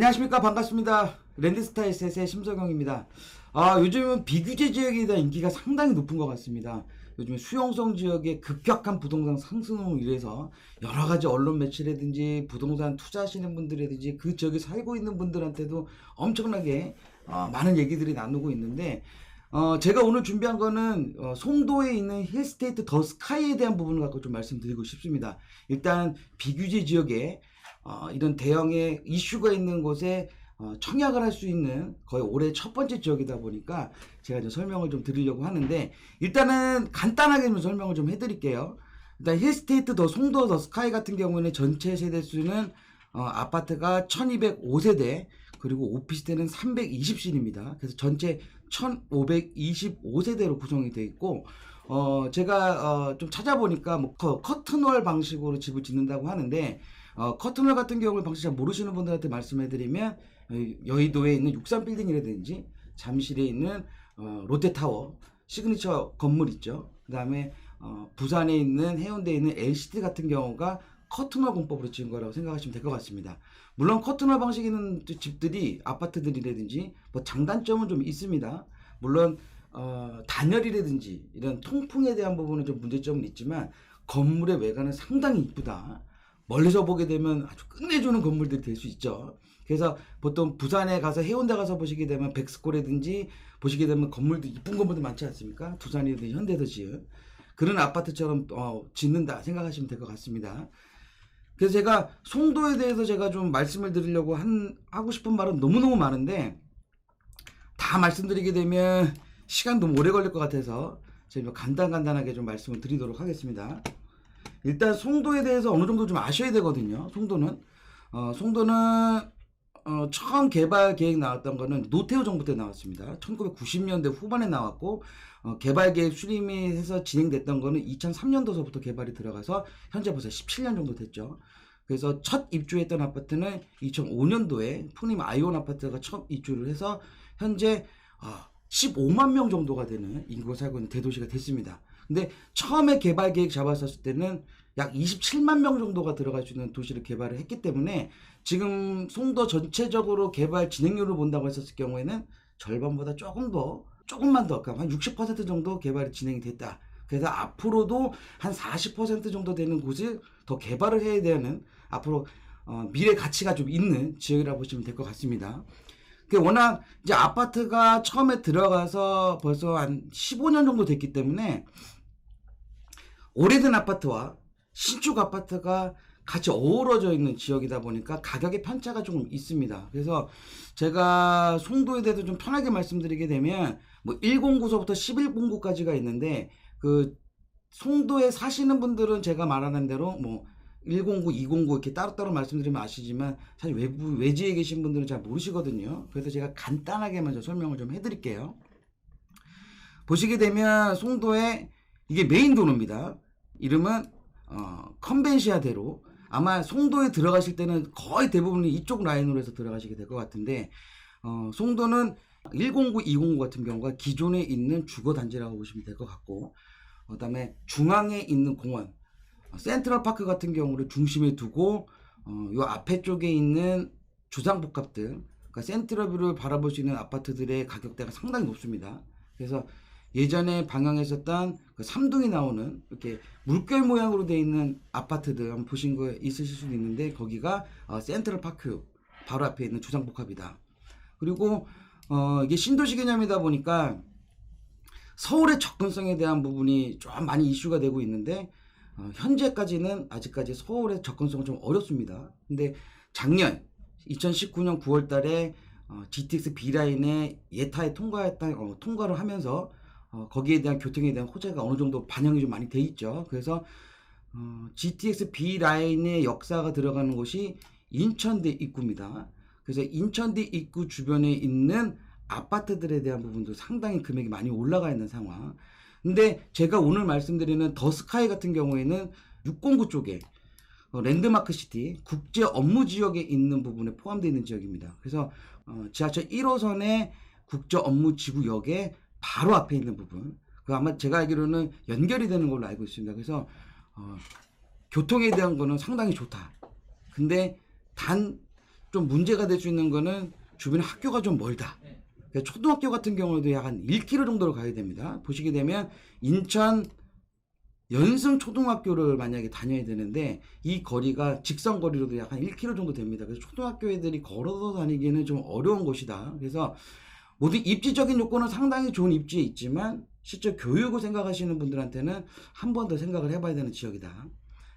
안녕하십니까. 반갑습니다. 랜드스타일 셋의 심석영입니다. 요즘은 비규제 지역에 대한 인기가 상당히 높은 것 같습니다. 요즘 수용성 지역의 급격한 부동산 상승으로 인해서 여러 가지 언론 매체라든지 부동산 투자하시는 분들이라든지 그 지역에 살고 있는 분들한테도 엄청나게 많은 얘기들이 나누고 있는데, 제가 오늘 준비한 거는 송도에 있는 힐스테이트 더 스카이에 대한 부분을 갖고 좀 말씀드리고 싶습니다. 일단 비규제 지역에 이런 대형의 이슈가 있는 곳에 청약을 할 수 있는 거의 올해 첫 번째 지역이다 보니까 제가 이제 설명을 좀 드리려고 하는데, 일단은 간단하게 좀 설명을 좀 해드릴게요. 일단 힐스테이트 더 송도 더 스카이 같은 경우에는 전체 세대수는 아파트가 1205세대, 그리고 오피스텔은 320실입니다. 그래서 전체 1525세대로 구성이 되어 있고, 제가 좀 찾아보니까 뭐 커튼월 방식으로 집을 짓는다고 하는데, 커튼월 같은 경우를 방식 잘 모르시는 분들한테 말씀해드리면, 여의도에 있는 63빌딩이라든지 잠실에 있는 롯데타워 시그니처 건물 있죠. 그 다음에 부산에 있는 해운대에 있는 LCT 같은 경우가 커튼월 공법으로 지은 거라고 생각하시면 될 것 같습니다. 물론 커튼월 방식 있는 집들이, 아파트들이라든지 뭐 장단점은 좀 있습니다. 물론 단열이라든지 이런 통풍에 대한 부분은 좀 문제점은 있지만 건물의 외관은 상당히 이쁘다. 멀리서 보게 되면 아주 끝내주는 건물들이 될 수 있죠. 그래서 보통 부산에 가서, 해운대 가서 보시게 되면 백스코라든지 보시게 되면 건물도 이쁜 건물도 많지 않습니까? 두산이라든지 현대에서 지은 그런 아파트처럼 짓는다 생각하시면 될 것 같습니다. 그래서 제가 송도에 대해서 제가 좀 말씀을 드리려고 하고 싶은 말은 너무너무 많은데, 다 말씀드리게 되면 시간 너무 오래 걸릴 것 같아서 제가 간단하게 좀 말씀을 드리도록 하겠습니다. 일단 송도에 대해서 어느 정도 좀 아셔야 되거든요. 송도는 처음 개발 계획 나왔던 거는 노태우 정부 때 나왔습니다. 1990년대 후반에 나왔고, 개발 계획 수립이 해서 진행됐던 거는 2003년도서부터 개발이 들어가서 현재 벌써 17년 정도 됐죠. 그래서 첫 입주했던 아파트는 2005년도에 푸님 아이온 아파트가 첫 입주를 해서 현재 15만 명 정도가 되는 인구가 살고 있는 대도시가 됐습니다. 근데 처음에 개발 계획 잡았었을 때는 약 27만 명 정도가 들어갈 수 있는 도시를 개발을 했기 때문에, 지금 송도 전체적으로 개발 진행률을 본다고 했었을 경우에는 절반보다 조금만 더, 그러니까 한 60% 정도 개발이 진행이 됐다. 그래서 앞으로도 한 40% 정도 되는 곳을 더 개발을 해야 되는, 앞으로 미래 가치가 좀 있는 지역이라고 보시면 될 것 같습니다. 워낙 이제 아파트가 처음에 들어가서 벌써 한 15년 정도 됐기 때문에 오래된 아파트와 신축 아파트가 같이 어우러져 있는 지역이다 보니까 가격의 편차가 조금 있습니다. 그래서 제가 송도에 대해서 좀 편하게 말씀드리게 되면, 뭐 109서부터 1109까지가 있는데, 그 송도에 사시는 분들은 제가 말하는 대로 뭐 109, 209 이렇게 따로따로 말씀드리면 아시지만, 사실 외지에 계신 분들은 잘 모르시거든요. 그래서 제가 간단하게 먼저 설명을 좀 해드릴게요. 보시게 되면 송도에 이게 메인 도로입니다. 이름은 컨벤시아대로. 아마 송도에 들어가실 때는 거의 대부분이 이쪽 라인으로 해서 들어가시게 될 것 같은데, 송도는 109, 209 같은 경우가 기존에 있는 주거단지라고 보시면 될 것 같고, 그 다음에 중앙에 있는 공원, 센트럴파크 같은 경우를 중심에 두고 요 앞에 쪽에 있는 주상복합들, 그러니까 센트럴뷰를 바라볼 수 있는 아파트들의 가격대가 상당히 높습니다. 그래서 예전에 방영했었던 그 삼둥이 나오는 이렇게 물결 모양으로 되어 있는 아파트들 한번 보신 거 있으실 수도 있는데, 거기가 센트럴파크 바로 앞에 있는 주상복합이다. 그리고 이게 신도시 개념이다 보니까 서울의 접근성에 대한 부분이 좀 많이 이슈가 되고 있는데, 현재까지는 아직까지 서울의 접근성은 좀 어렵습니다. 근데 작년 2019년 9월 달에 GTX B라인에 예타에 통과를 하면서 거기에 대한 교통에 대한 호재가 어느 정도 반영이 좀 많이 돼 있죠. 그래서 GTX B라인의 역사가 들어가는 곳이 인천대 입구입니다. 그래서 인천대 입구 주변에 있는 아파트들에 대한 부분도 상당히 금액이 많이 올라가 있는 상황. 근데 제가 오늘 말씀드리는 더 스카이 같은 경우에는 609 쪽에 랜드마크 시티 국제 업무 지역에 있는 부분에 포함되어 있는 지역입니다. 그래서 지하철 1호선의 국제 업무 지구역에 바로 앞에 있는 부분, 그 아마 제가 알기로는 연결이 되는 걸로 알고 있습니다. 그래서 교통에 대한 거는 상당히 좋다. 근데 단 좀 문제가 될 수 있는 거는 주변에 학교가 좀 멀다. 그러니까 초등학교 같은 경우에도 약 한 1km 정도로 가야 됩니다. 보시게 되면 인천 연승 초등학교를 만약에 다녀야 되는데 이 거리가 직선 거리로도 약 한 1km 정도 됩니다. 그래서 초등학교 애들이 걸어서 다니기는 좀 어려운 곳이다. 그래서 모두 입지적인 요건은 상당히 좋은 입지에 있지만 실제 교육을 생각하시는 분들한테는 한 번 더 생각을 해봐야 되는 지역이다.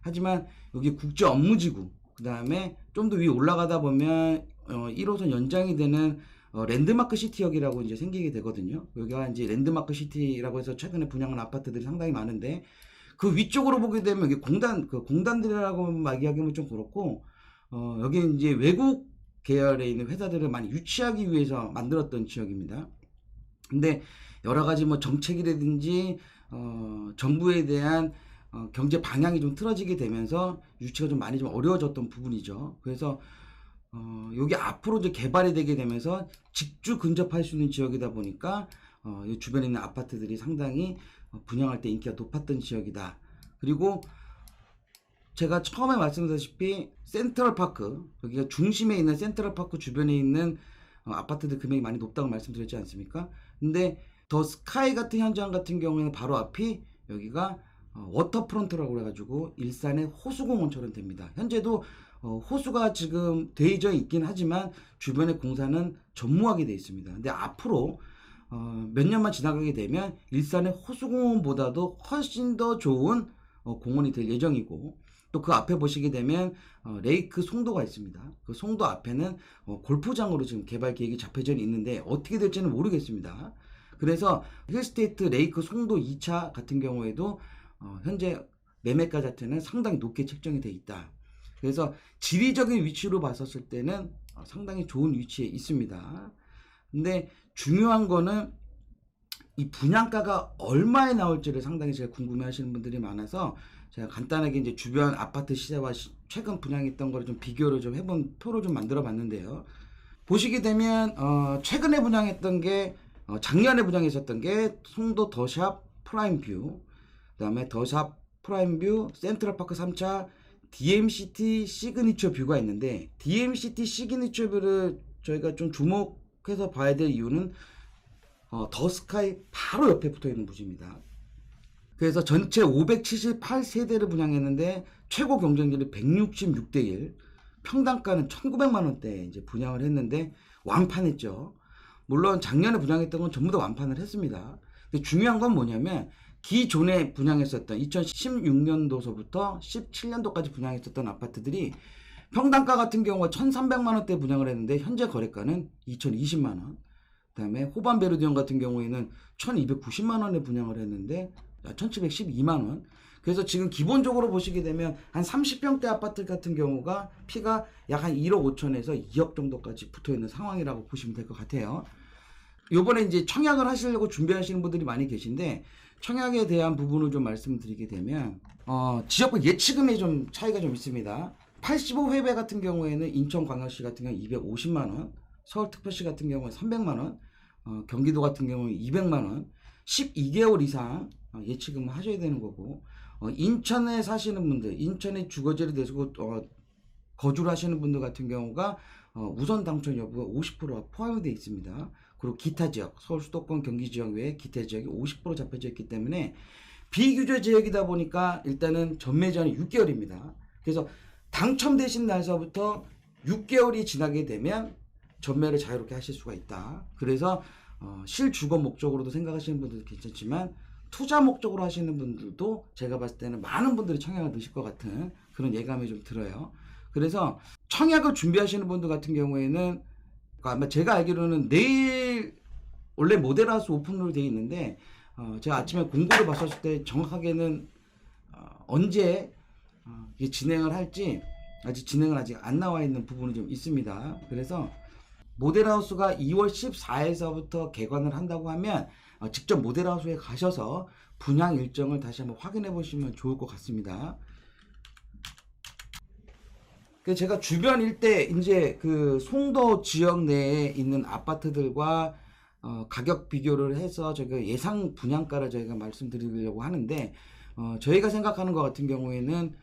하지만 여기 국제 업무지구, 그 다음에 좀 더 위에 올라가다 보면 1호선 연장이 되는 랜드마크 시티역이라고 이제 생기게 되거든요. 여기가 이제 랜드마크 시티라고 해서 최근에 분양한 아파트들이 상당히 많은데 그 위쪽으로 보게 되면 여기 공단들이라고 막 이야기하면 좀 그렇고 여기 이제 외국 계열에 있는 회사들을 많이 유치하기 위해서 만들었던 지역입니다. 근데 여러 가지 뭐 정책이라든지 정부에 대한 경제 방향이 좀 틀어지게 되면서 유치가 좀 많이 좀 어려워졌던 부분이죠. 그래서 여기 앞으로 이제 개발이 되게 되면서 직주 근접할 수 있는 지역이다 보니까 이 주변에 있는 아파트들이 상당히 분양할 때 인기가 높았던 지역이다. 그리고 제가 처음에 말씀드렸다시피 센트럴파크, 여기가 중심에 있는 센트럴파크 주변에 있는 아파트들 금액이 많이 높다고 말씀드렸지 않습니까? 근데 더 스카이 같은 현장 같은 경우에는 바로 앞이 여기가 워터프론트라고 해가지고 일산의 호수공원처럼 됩니다. 현재도 호수가 지금 되어져 있긴 하지만 주변의 공사는 전무하게 되어 있습니다. 근데 앞으로 몇 년만 지나가게 되면 일산의 호수공원보다도 훨씬 더 좋은 공원이 될 예정이고, 또 그 앞에 보시게 되면 레이크 송도가 있습니다. 그 송도 앞에는 골프장으로 지금 개발 계획이 잡혀져 있는데 어떻게 될지는 모르겠습니다. 그래서 힐스테이트 레이크 송도 2차 같은 경우에도 현재 매매가 자체는 상당히 높게 책정이 되어 있다. 그래서 지리적인 위치로 봤었을 때는 상당히 좋은 위치에 있습니다. 근데 중요한 거는 이 분양가가 얼마에 나올지를 상당히 제가 궁금해 하시는 분들이 많아서 제가 간단하게 이제 주변 아파트 시세와 최근 분양했던 거를 좀 비교를 좀 해본 표를 좀 만들어 봤는데요. 보시게 되면 최근에 분양했던 게 작년에 분양했었던 게 송도 더샵 프라임뷰, 그 다음에 더샵 프라임뷰 센트럴파크 3차 DMCT 시그니처 뷰가 있는데, DMCT 시그니처 뷰를 저희가 좀 주목해서 봐야 될 이유는 더 스카이 바로 옆에 붙어 있는 부지입니다. 그래서 전체 578세대를 분양했는데 최고 경쟁률이 166대 1, 평당가는 1,900만 원대에 이제 분양을 했는데 완판했죠. 물론 작년에 분양했던 건 전부 다 완판을 했습니다. 근데 중요한 건 뭐냐면 기존에 분양했었던 2016년도서부터 17년도까지 분양했었던 아파트들이 평당가 같은 경우가 1,300만 원대 분양을 했는데 현재 거래가는 2,020만 원. 그다음에 호반 베르디온 같은 경우에는 1,290만 원에 분양을 했는데 1,712만 원. 그래서 지금 기본적으로 보시게 되면 한 30평대 아파트 같은 경우가 피가 약 한 1억 5천에서 2억 정도까지 붙어 있는 상황이라고 보시면 될 것 같아요. 요번에 이제 청약을 하시려고 준비하시는 분들이 많이 계신데, 청약에 대한 부분을 좀 말씀드리게 되면 지역별 예치금의 좀 차이가 좀 있습니다. 85회배 같은 경우에는 인천광역시 같은 경우 250만 원, 서울특별시 같은 경우는 300만 원, 경기도 같은 경우는 200만 원, 12개월 이상 예치금을 하셔야 되는 거고, 인천에 사시는 분들, 인천에 주거지를 대고 거주를 하시는 분들 같은 경우가 우선 당첨 여부가 50%가 포함이 되어 있습니다. 그리고 기타 지역, 서울 수도권 경기 지역 외에 기타 지역이 50% 잡혀져 있기 때문에 비규제 지역이다 보니까 일단은 전매제한이 6개월입니다. 그래서 당첨되신 날서부터 6개월이 지나게 되면 전매를 자유롭게 하실 수가 있다. 그래서 실주거 목적으로도 생각하시는 분들도 괜찮지만 투자 목적으로 하시는 분들도 제가 봤을 때는 많은 분들이 청약을 넣으실 것 같은 그런 예감이 좀 들어요. 그래서 청약을 준비하시는 분들 같은 경우에는 아마 제가 알기로는 내일 원래 모델하우스 오픈으로 되어 있는데 제가 아침에 공고를 봤었을 때 정확하게는 언제 이게 진행을 할지 진행은 아직 안 나와 있는 부분이 좀 있습니다. 그래서 모델하우스가 2월 14일서부터 개관을 한다고 하면 직접 모델하우스에 가셔서 분양 일정을 다시 한번 확인해 보시면 좋을 것 같습니다. 제가 주변 일대 이제 그 송도 지역 내에 있는 아파트들과 가격 비교를 해서 저희가 예상 분양가를 저희가 말씀드리려고 하는데 저희가 생각하는 것 같은 경우에는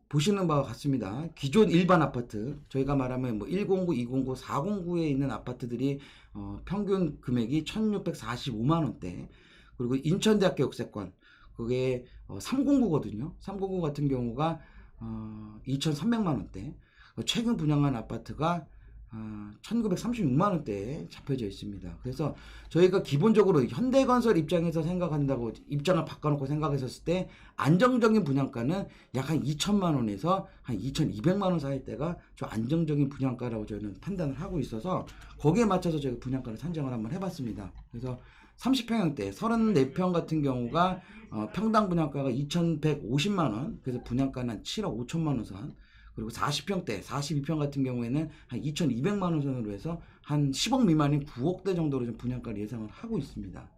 보시는 바와 같습니다. 기존 일반 아파트, 저희가 말하면 뭐 109, 209, 409에 있는 아파트들이 평균 금액이 1,645만 원대. 그리고 인천대학교 역세권, 그게 309거든요. 309 같은 경우가 2,300만 원대. 최근 분양한 아파트가 1,936만 원대에 잡혀져 있습니다. 그래서 저희가 기본적으로 현대건설 입장에서 생각한다고 입장을 바꿔놓고 생각했었을 때 안정적인 분양가는 약 한 2천만 원에서 한 2,200만 원 사이 때가 좀 안정적인 분양가라고 저희는 판단을 하고 있어서 거기에 맞춰서 저희가 분양가를 산정을 한번 해봤습니다. 그래서 30평형대 34평 같은 경우가 평당 분양가가 2,150만 원, 그래서 분양가는 한 7억 5천만 원 선. 그리고 40평대, 42평 같은 경우에는 한 2,200만 원 선으로 해서 한 10억 미만인 9억대 정도로 좀 분양가를 예상을 하고 있습니다.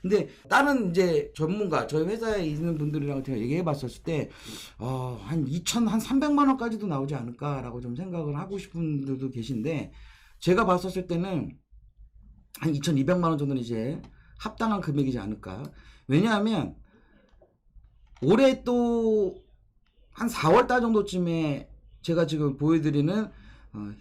근데 다른 이제 전문가, 저희 회사에 있는 분들이랑 제가 얘기해 봤었을 때, 한 300만 원까지도 나오지 않을까라고 좀 생각을 하고 싶은 분들도 계신데, 제가 봤었을 때는 한 2,200만 원 정도는 이제 합당한 금액이지 않을까. 왜냐하면 올해 또 한 4월달 정도쯤에 제가 지금 보여드리는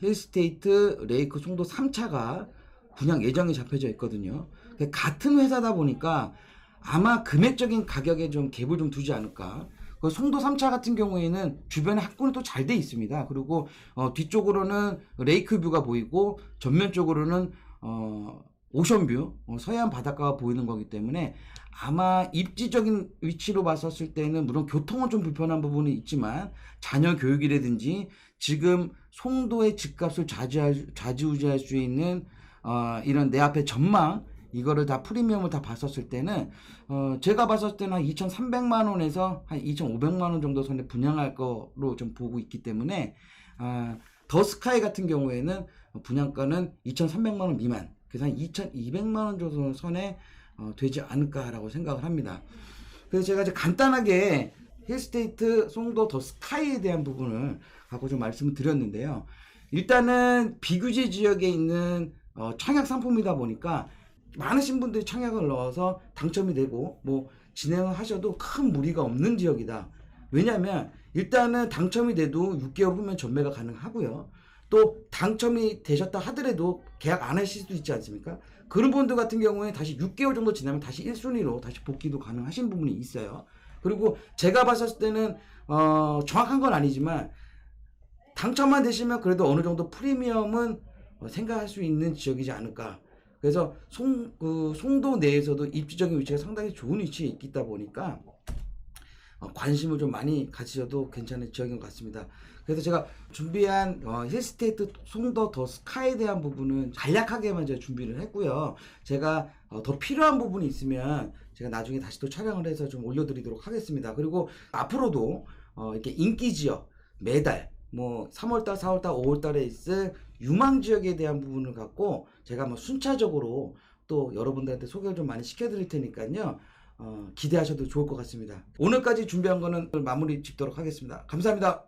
힐스테이트 레이크 송도 3차가 분양 예정이 잡혀져 있거든요. 같은 회사다 보니까 아마 금액적인 가격에 좀 갭을 좀 두지 않을까. 그 송도 3차 같은 경우에는 주변에 학군이 또 잘 돼 있습니다. 그리고 뒤쪽으로는 레이크 뷰가 보이고 전면 쪽으로는 오션뷰, 서해안 바닷가가 보이는 거기 때문에 아마 입지적인 위치로 봤었을 때는 물론 교통은 좀 불편한 부분이 있지만 자녀 교육이라든지 지금 송도의 집값을 좌지우지할 수 있는 이런 내 앞에 전망, 이거를 다 프리미엄을 다 봤었을 때는 제가 봤었을 때는 한 2,300만 원에서 한 2,500만 원 정도 선에 분양할 거로 좀 보고 있기 때문에 더 스카이 같은 경우에는 분양가는 2,300만 원 미만, 그래서 한 2,200만 원 정도 선에 되지 않을까라고 생각을 합니다. 그래서 제가 이제 간단하게 힐스테이트 송도 더 스카이에 대한 부분을 갖고 좀 말씀을 드렸는데요. 일단은 비규제 지역에 있는 청약 상품이다 보니까 많으신 분들이 청약을 넣어서 당첨이 되고 뭐 진행을 하셔도 큰 무리가 없는 지역이다. 왜냐하면 일단은 당첨이 돼도 6개월 후면 전매가 가능하고요. 또 당첨이 되셨다 하더라도 계약 안 하실 수도 있지 않습니까? 그런 분들 같은 경우에 다시 6개월 정도 지나면 다시 1순위로 다시 복귀도 가능하신 부분이 있어요. 그리고 제가 봤을 때는 정확한 건 아니지만 당첨만 되시면 그래도 어느 정도 프리미엄은 생각할 수 있는 지역이지 않을까. 그래서 송도 내에서도 입지적인 위치가 상당히 좋은 위치에 있다 보니까 관심을 좀 많이 가지셔도 괜찮은 지역인 것 같습니다. 그래서 제가 준비한 힐스테이트 송도 더 스카이에 대한 부분은 간략하게만 제가 준비를 했고요. 제가 더 필요한 부분이 있으면 제가 나중에 다시 또 촬영을 해서 좀 올려드리도록 하겠습니다. 그리고 앞으로도 이렇게 인기 지역 매달 뭐 3월달, 4월달, 5월달에 있을 유망 지역에 대한 부분을 갖고 제가 뭐 순차적으로 또 여러분들한테 소개를 좀 많이 시켜드릴 테니까요. 기대하셔도 좋을 것 같습니다. 오늘까지 준비한 거는 마무리 짓도록 하겠습니다. 감사합니다.